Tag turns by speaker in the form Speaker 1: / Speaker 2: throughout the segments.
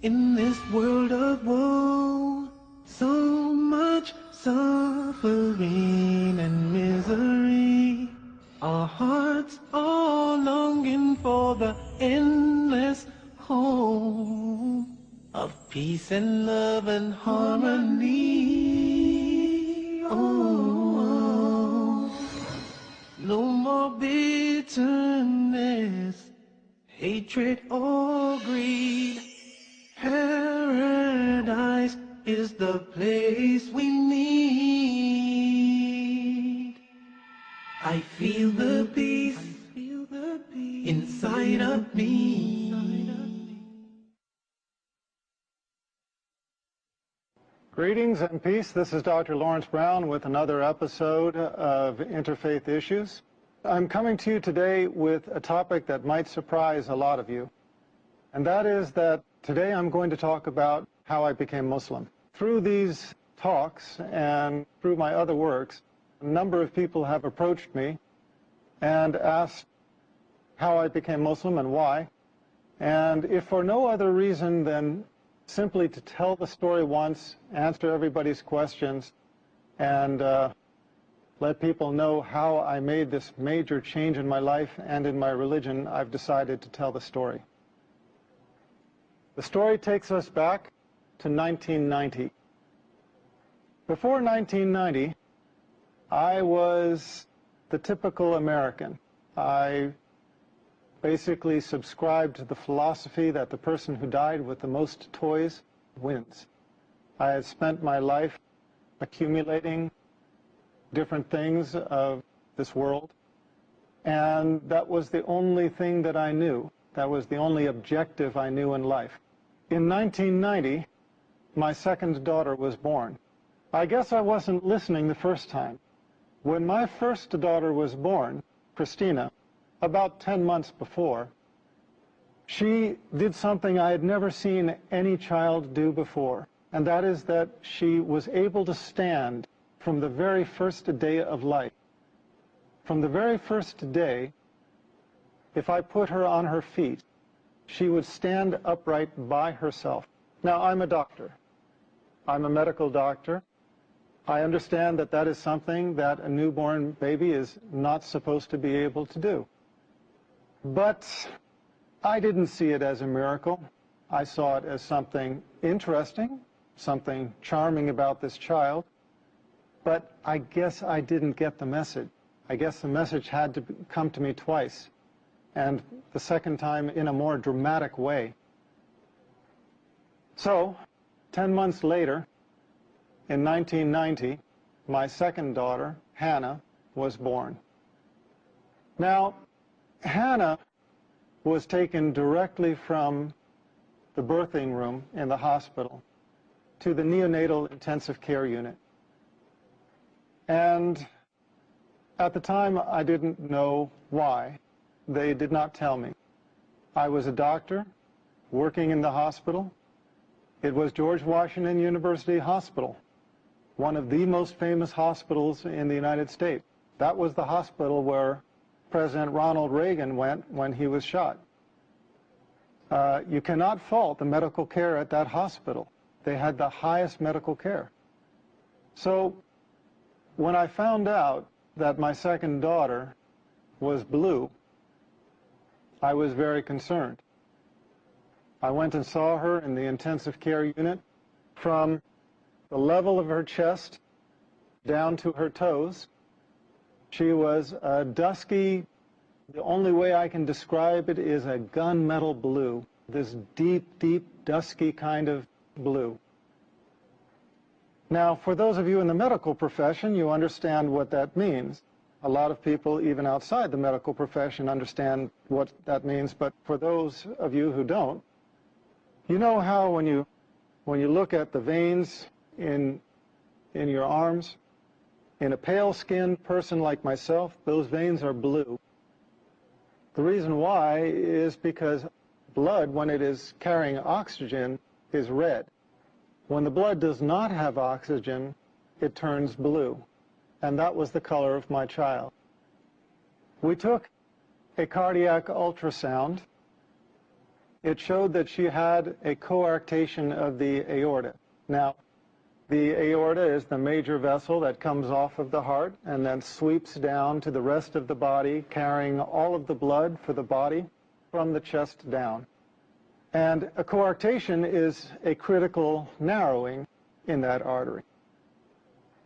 Speaker 1: In this world of woe, so much suffering and misery, our hearts are longing for the endless home of peace and love and harmony. Oh, no more bitterness, hatred or greed. Paradise is the place we need. I feel the peace inside of me.
Speaker 2: Greetings and peace. This is Dr. Laurence Brown with another episode of Interfaith Issues. I'm coming to you today with a topic that might surprise a lot of you. And that is that today I'm going to talk about how I became Muslim. Through these talks and through my other works, a number of people have approached me and asked how I became Muslim and why. And if for no other reason than simply to tell the story once, answer everybody's questions, and let people know how I made this major change in my life and in my religion, I've decided to tell the story. The story takes us back to 1990. Before 1990, I was the typical American. I basically subscribed to the philosophy that the person who died with the most toys wins. I had spent my life accumulating different things of this world, and that was the only thing that I knew. That was the only objective I knew in life. In 1990, my second daughter was born. I guess I wasn't listening the first time. When my first daughter was born, Christina, about 10 months before, she did something I had never seen any child do before, and that is that she was able to stand from the very first day of life. From the very first day, if I put her on her feet, she would stand upright by herself. Now, I'm a doctor. I'm a medical doctor. I understand that that is something that a newborn baby is not supposed to be able to do. But I didn't see it as a miracle. I saw it as something interesting, something charming about this child. But I guess I didn't get the message. I guess the message had to come to me twice, and the second time in a more dramatic way. So, 10 months later, in 1990, my second daughter, Hannah, was born. Now, Hannah was taken directly from the birthing room in the hospital to the neonatal intensive care unit. And at the time, I didn't know why. They did not tell me. I was a doctor working in the hospital. It was George Washington University Hospital, one of the most famous hospitals in the United States. That was the hospital where President Ronald Reagan went when he was shot. You cannot fault the medical care at that hospital. They had the highest medical care. So when I found out that my second daughter was blue, I was very concerned. I went and saw her in the intensive care unit. From the level of her chest down to her toes, she was a dusky, the only way I can describe it is a gunmetal blue, this deep, deep, dusky kind of blue. Now, for those of you in the medical profession, you understand what that means. A lot of people, even outside the medical profession, understand what that means, but for those of you who don't, you know how when you look at the veins in your arms, in a pale-skinned person like myself, those veins are blue. The reason why is because blood, when it is carrying oxygen, is red. When the blood does not have oxygen, it turns blue. And that was the color of my child. We took a cardiac ultrasound it showed that she had a coarctation of the aorta. Now, the aorta is the major vessel that comes off of the heart and then sweeps down to the rest of the body, carrying all of the blood for the body from the chest down. And a coarctation is a critical narrowing in that artery.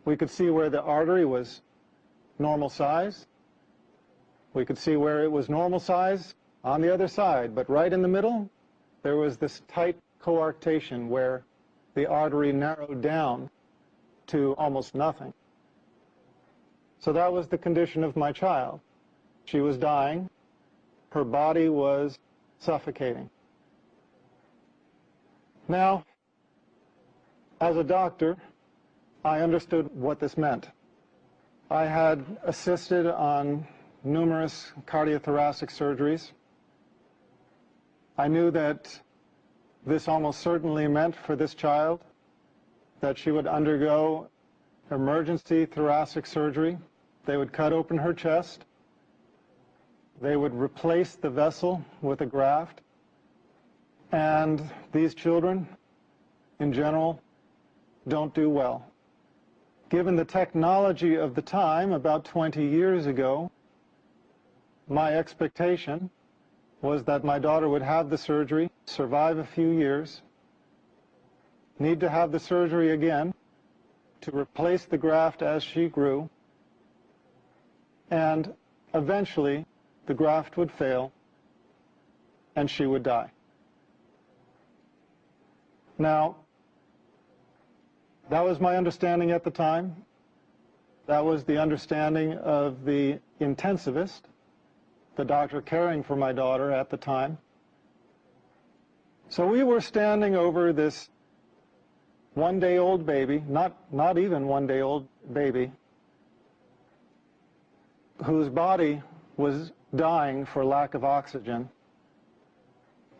Speaker 2: We could see where the artery was normal size. We could see where it was normal size on the other side, but right in the middle, there was this tight coarctation where the artery narrowed down to almost nothing. So that was the condition of my child. She was dying. Her body was suffocating. Now, as a doctor, I understood what this meant. I had assisted on numerous cardiothoracic surgeries. I knew that this almost certainly meant for this child that she would undergo emergency thoracic surgery. They would cut open her chest. They would replace the vessel with a graft. And these children, in general, don't do well. Given the technology of the time, about 20 years ago, my expectation was that my daughter would have the surgery, survive a few years, need to have the surgery again to replace the graft as she grew, and eventually the graft would fail and she would die. Now, that was my understanding at the time. That was the understanding of the intensivist, the doctor caring for my daughter at the time. So we were standing over this one-day-old baby, not even one-day-old baby, whose body was dying for lack of oxygen,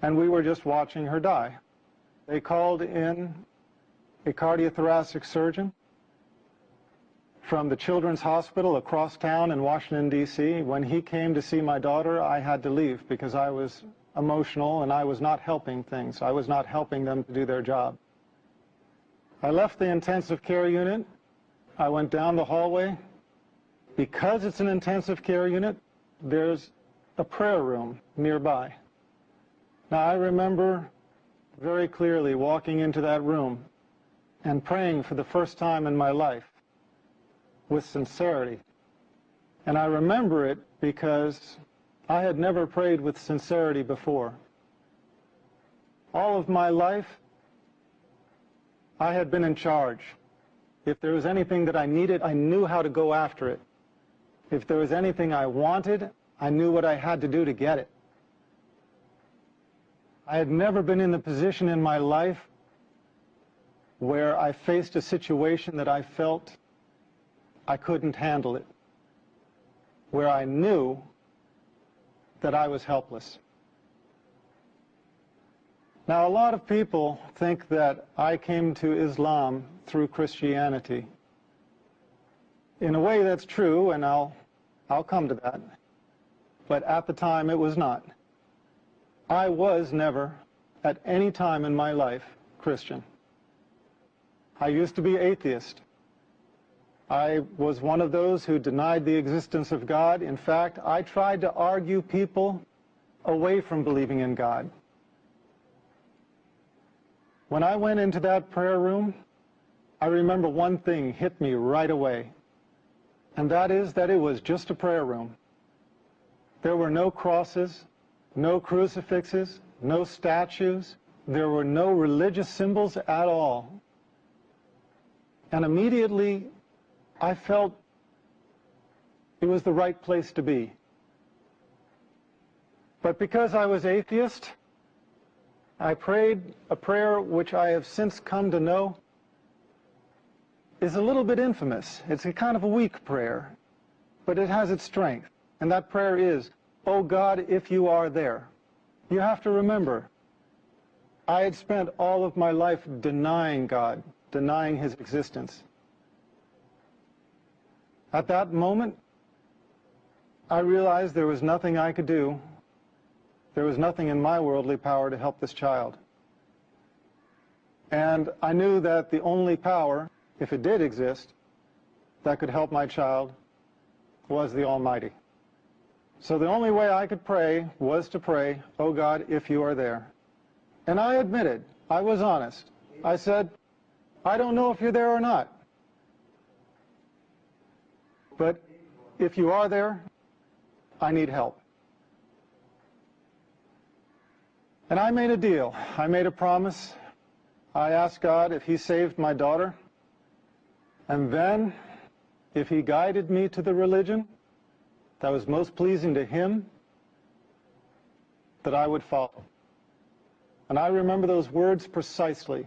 Speaker 2: and we were just watching her die. They called in a cardiothoracic surgeon from the Children's Hospital across town in Washington, D.C. When he came to see my daughter, I had to leave because I was emotional and I was not helping things. I was not helping them to do their job. I left the intensive care unit. I went down the hallway. Because it's an intensive care unit, there's a prayer room nearby. Now, I remember very clearly walking into that room and praying for the first time in my life with sincerity. And I remember it because I had never prayed with sincerity before. All of my life, I had been in charge. If there was anything that I needed, I knew how to go after it. If there was anything I wanted, I knew what I had to do to get it. I had never been in the position in my life where I faced a situation that I felt I couldn't handle it, where I knew that I was helpless. Now, a lot of people think that I came to Islam through Christianity. In a way, that's true, and I'll come to that. But at the time, it was not. I was never, at any time in my life, Christian. I used to be atheist. I was one of those who denied the existence of God. In fact, I tried to argue people away from believing in God. When I went into that prayer room, I remember one thing hit me right away, and that is that it was just a prayer room. There were no crosses, no crucifixes, no statues. There were no religious symbols at all. And immediately, I felt it was the right place to be. But because I was atheist, I prayed a prayer which I have since come to know is a little bit infamous. It's a kind of a weak prayer, but it has its strength. And that prayer is, "Oh God, if you are there." You have to remember, I had spent all of my life denying God, denying His existence. At that moment, I realized there was nothing I could do there was nothing in my worldly power to help this child. And I knew that the only power, if it did exist, that could help my child was the Almighty. So the only way I could pray was to pray, "Oh God, if you are there." And I admitted, I was honest. I said, "I don't know if you're there or not. But if you are there, I need help." And I made a deal. I made a promise. I asked God if He saved my daughter, and then if He guided me to the religion that was most pleasing to Him, that I would follow. And I remember those words precisely,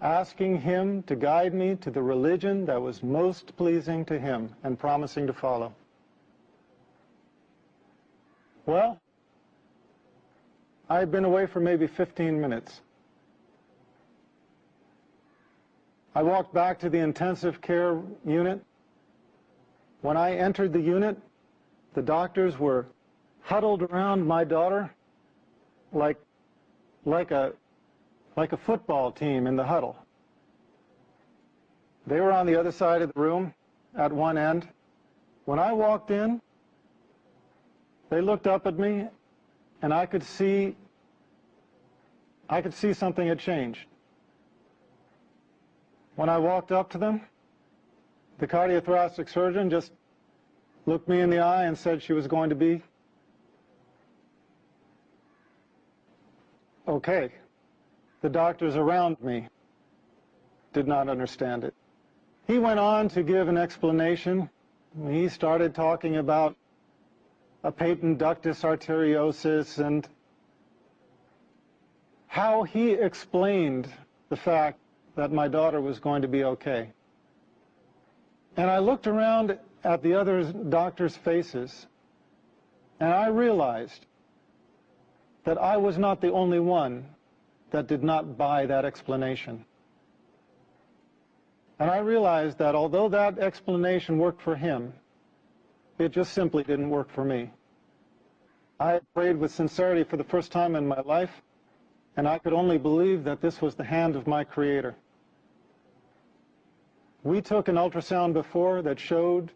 Speaker 2: asking Him to guide me to the religion that was most pleasing to Him and promising to follow. Well, I had been away for maybe 15 minutes. I walked back to the intensive care unit. When I entered the unit, the doctors were huddled around my daughter like a football team in the huddle. They were on the other side of the room at one end. When I walked in, they looked up at me, and I could see something had changed. When I walked up to them, the cardiothoracic surgeon just looked me in the eye and said she was going to be okay. The doctors around me did not understand it. He went on to give an explanation. He started talking about a patent ductus arteriosus and how he explained the fact that my daughter was going to be okay. And I looked around at the other doctors' faces, and I realized that I was not the only one that did not buy that explanation. And I realized that although that explanation worked for him, it just simply didn't work for me. I had prayed with sincerity for the first time in my life, and I could only believe that this was the hand of my Creator. We took an ultrasound before that showed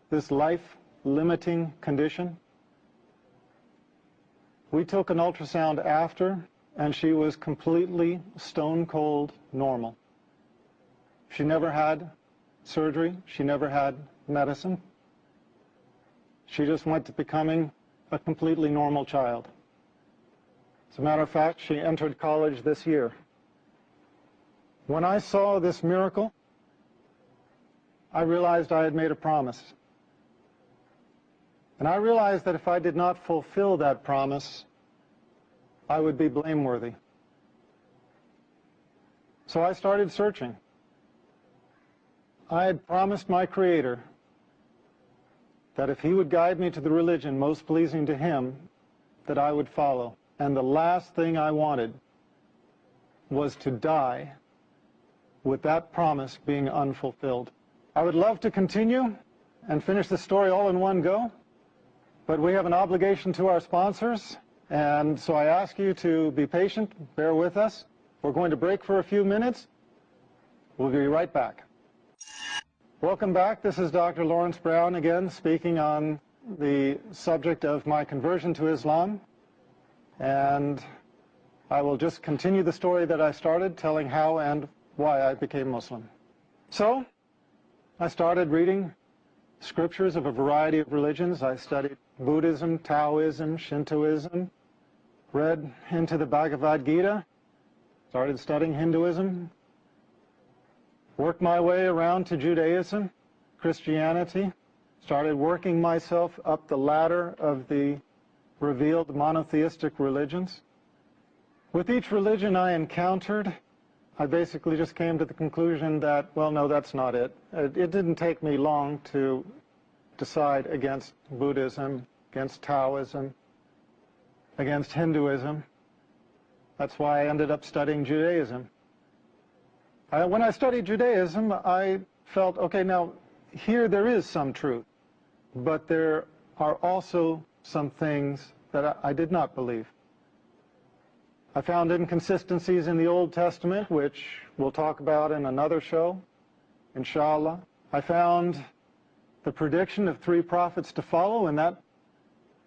Speaker 2: this life-limiting condition. We took an ultrasound after, and she was completely stone-cold normal. She never had surgery. She never had medicine. She just went to becoming a completely normal child. As a matter of fact, she entered college this year. When I saw this miracle, I realized I had made a promise. And I realized that if I did not fulfill that promise, I would be blameworthy. So I started searching. I had promised my Creator that if He would guide me to the religion most pleasing to Him, that I would follow. And the last thing I wanted was to die with that promise being unfulfilled. I would love to continue and finish the story all in one go, but we have an obligation to our sponsors, and so I ask you to be patient, bear with us. We're going to break for a few minutes. We'll be right back. Welcome back. This is Dr. Laurence Brown again, speaking on the subject of my conversion to Islam. And I will just continue the story that I started, telling how and why I became Muslim. So, I started reading scriptures of a variety of religions. I studied Buddhism, Taoism, Shintoism, read into the Bhagavad Gita, started studying Hinduism, worked my way around to Judaism, Christianity, started working myself up the ladder of the revealed monotheistic religions. With each religion I encountered, I basically just came to the conclusion that, well, no, that's not it. It didn't take me long to decide against Buddhism, against Taoism, against Hinduism. That's why I ended up studying Judaism. When I studied Judaism, I felt, okay, now here there is some truth, but there are also some things that I did not believe. I found inconsistencies in the Old Testament, which we'll talk about in another show, inshallah. I found the prediction of 3 prophets to follow, and that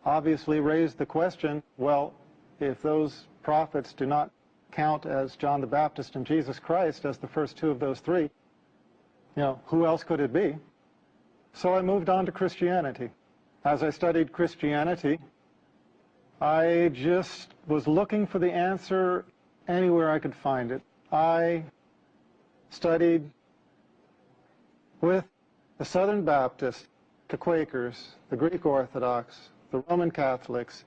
Speaker 2: obviously raised the question, well, if those prophets do not count as John the Baptist and Jesus Christ as the first 2 of those 3, who else could it be? So I moved on to Christianity. As I studied Christianity, I just was looking for the answer anywhere I could find it. I studied with the Southern Baptists, the Quakers, the Greek Orthodox, the Roman Catholics,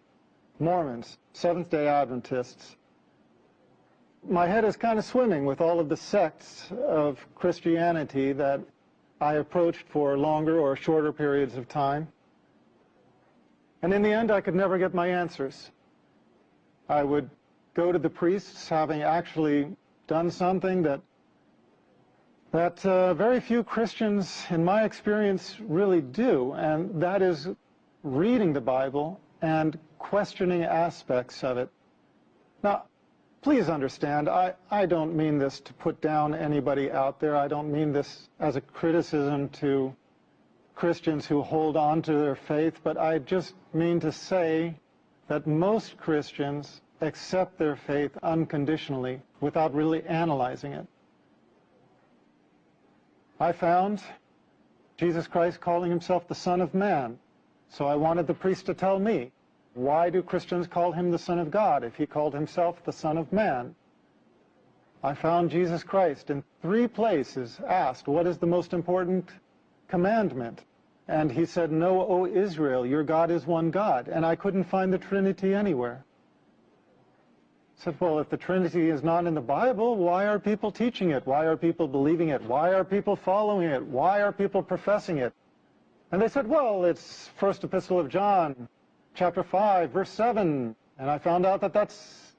Speaker 2: Mormons, Seventh-day Adventists. My head is kind of swimming with all of the sects of Christianity that I approached for longer or shorter periods of time. And in the end, I could never get my answers. I would go to the priests, having actually done something that very few Christians, in my experience, really do, and that is reading the Bible and questioning aspects of it. Now, please understand, I don't mean this to put down anybody out there. I don't mean this as a criticism to Christians who hold on to their faith, but I just mean to say that most Christians accept their faith unconditionally without really analyzing it. I found Jesus Christ calling himself the Son of Man, so I wanted the priest to tell me, why do Christians call him the Son of God if he called himself the Son of Man? I found Jesus Christ in 3 places asked, what is the most important commandment? And he said, "Know, O Israel, your God is one God." And I couldn't find the Trinity anywhere. I said, well, if the Trinity is not in the Bible, why are people teaching it? Why are people believing it? Why are people following it? Why are people professing it? And they said, well, it's First Epistle of John, chapter 5, verse 7. And I found out that that's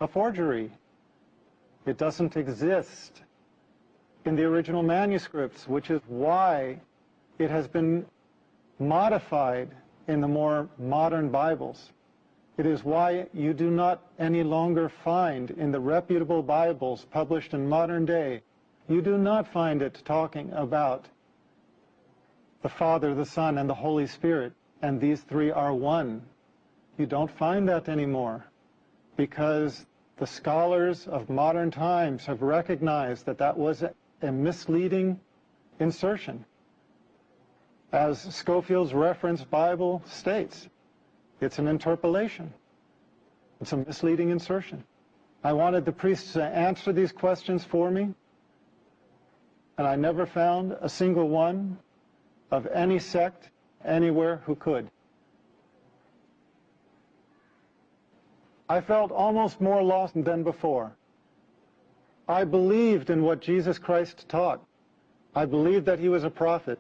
Speaker 2: a forgery. It doesn't exist in the original manuscripts, which is why it has been modified in the more modern Bibles. It is why you do not any longer find in the reputable Bibles published in modern day, you do not find it talking about the Father, the Son, and the Holy Spirit, and these 3 are one. You don't find that anymore because the scholars of modern times have recognized that that was a misleading insertion. As Scofield's Reference Bible states, it's an interpolation. It's a misleading insertion. I wanted the priests to answer these questions for me, and I never found a single one of any sect anywhere who could. I felt almost more lost than before. I believed in what Jesus Christ taught. I believed that he was a prophet.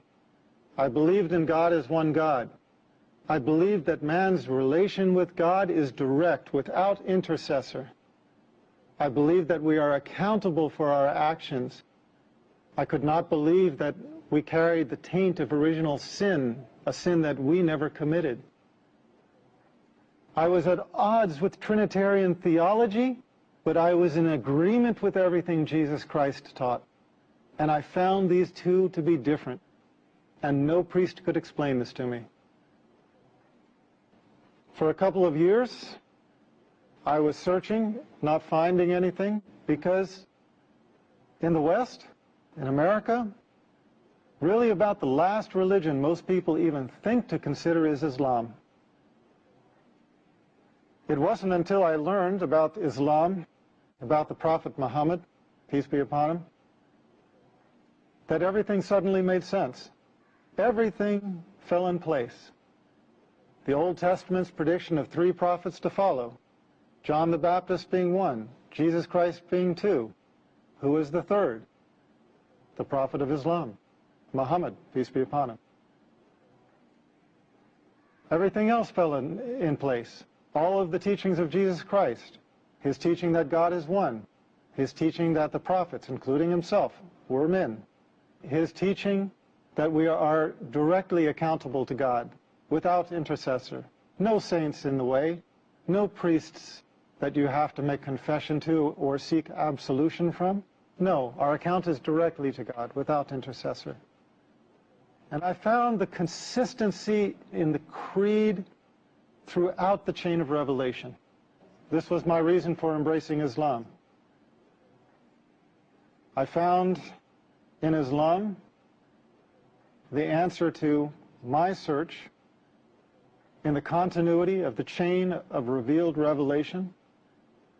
Speaker 2: I believed in God as one God. I believed that man's relation with God is direct, without intercessor. I believed that we are accountable for our actions. I could not believe that we carried the taint of original sin, a sin that we never committed. I was at odds with Trinitarian theology, but I was in agreement with everything Jesus Christ taught. And I found these 2 to be different. And no priest could explain this to me. For a couple of years, I was searching, not finding anything, because in the West, in America, really about the last religion most people even think to consider is Islam. It wasn't until I learned about Islam, about the Prophet Muhammad, peace be upon him, that everything suddenly made sense. Everything fell in place. The Old Testament's prediction of 3 prophets to follow, John the Baptist being 1, Jesus Christ being 2. Who is the 3rd? The prophet of Islam, Muhammad, peace be upon him. Everything else fell in place. All of the teachings of Jesus Christ, his teaching that God is one, his teaching that the prophets, including himself, were men, his teaching that we are directly accountable to God without intercessor, No saints in the way, no priests that you have to make confession to or seek absolution from. No, our account is directly to God, without intercessor. And I found the consistency in the creed throughout the chain of revelation. This was my reason for embracing Islam. I found in Islam the answer to my search in the continuity of the chain of revealed revelation.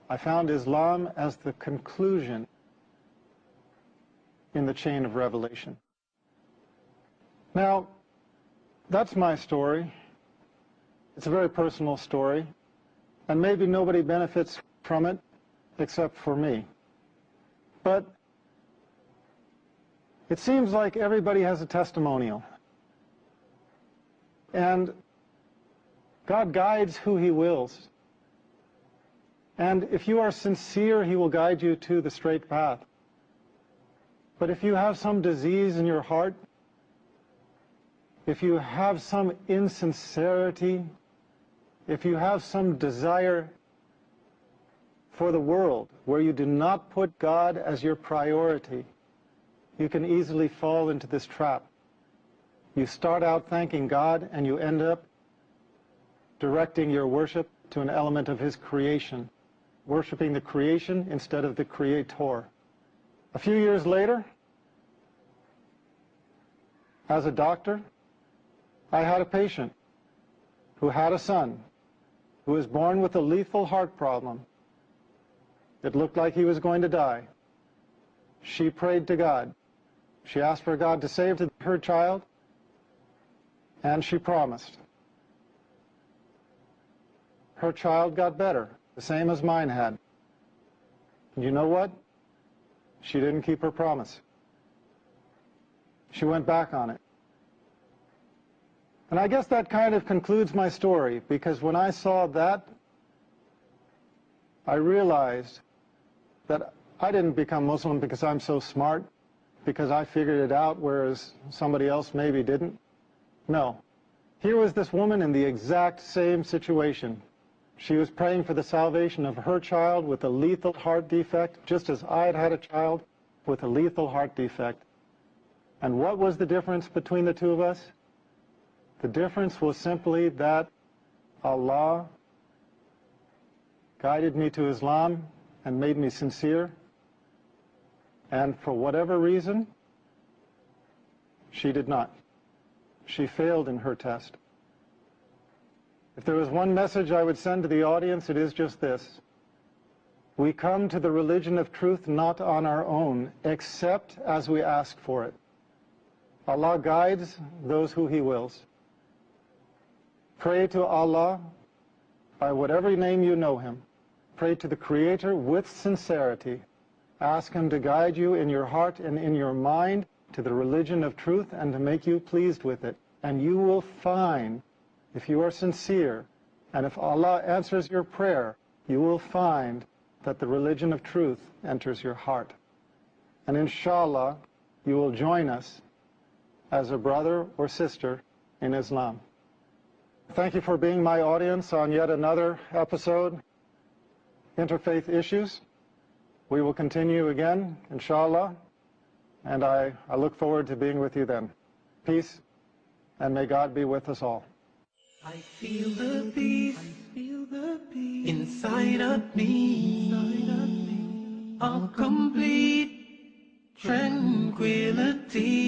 Speaker 2: I found Islam as the conclusion in the chain of revelation. Now, that's my story. It's a very personal story, and maybe nobody benefits from it except for me. But it seems like everybody has a testimonial. And God guides who He wills. And if you are sincere, He will guide you to the straight path. But if you have some disease in your heart, if you have some insincerity, if you have some desire for the world where you do not put God as your priority, you can easily fall into this trap. You start out thanking God and you end up directing your worship to an element of His creation, worshiping the creation instead of the Creator. A few years later, as a doctor, I had a patient who had a son who was born with a lethal heart problem. It looked like he was going to die. She prayed to God. She asked for God to save her child, and she promised. Her child got better, the same as mine had. And you know what? She didn't keep her promise. She went back on it. And I guess that kind of concludes my story, because when I saw that, I realized that I didn't become Muslim because I'm so smart, because I figured it out, whereas somebody else maybe didn't. No. Here was this woman in the exact same situation. She was praying for the salvation of her child with a lethal heart defect, just as I had had a child with a lethal heart defect. And what was the difference between the two of us? The difference was simply that Allah guided me to Islam and made me sincere. And for whatever reason, she did not. She failed in her test. If there was one message I would send to the audience, it is just this. We come to the religion of truth not on our own, except as we ask for it. Allah guides those who He wills. Pray to Allah by whatever name you know Him. Pray to the Creator with sincerity. Ask Him to guide you in your heart and in your mind to the religion of truth and to make you pleased with it. And you will find, if you are sincere, and if Allah answers your prayer, you will find that the religion of truth enters your heart. And inshallah, you will join us as a brother or sister in Islam. Thank you for being my audience on yet another episode, Interfaith Issues. We will continue again, inshallah, and I look forward to being with you then. Peace, and may God be with us all.
Speaker 1: I feel the peace, inside of me, of complete tranquility.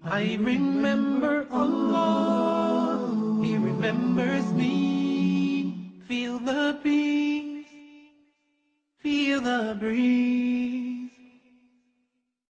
Speaker 1: I remember Allah, He remembers me. Feel the peace, feel the breeze.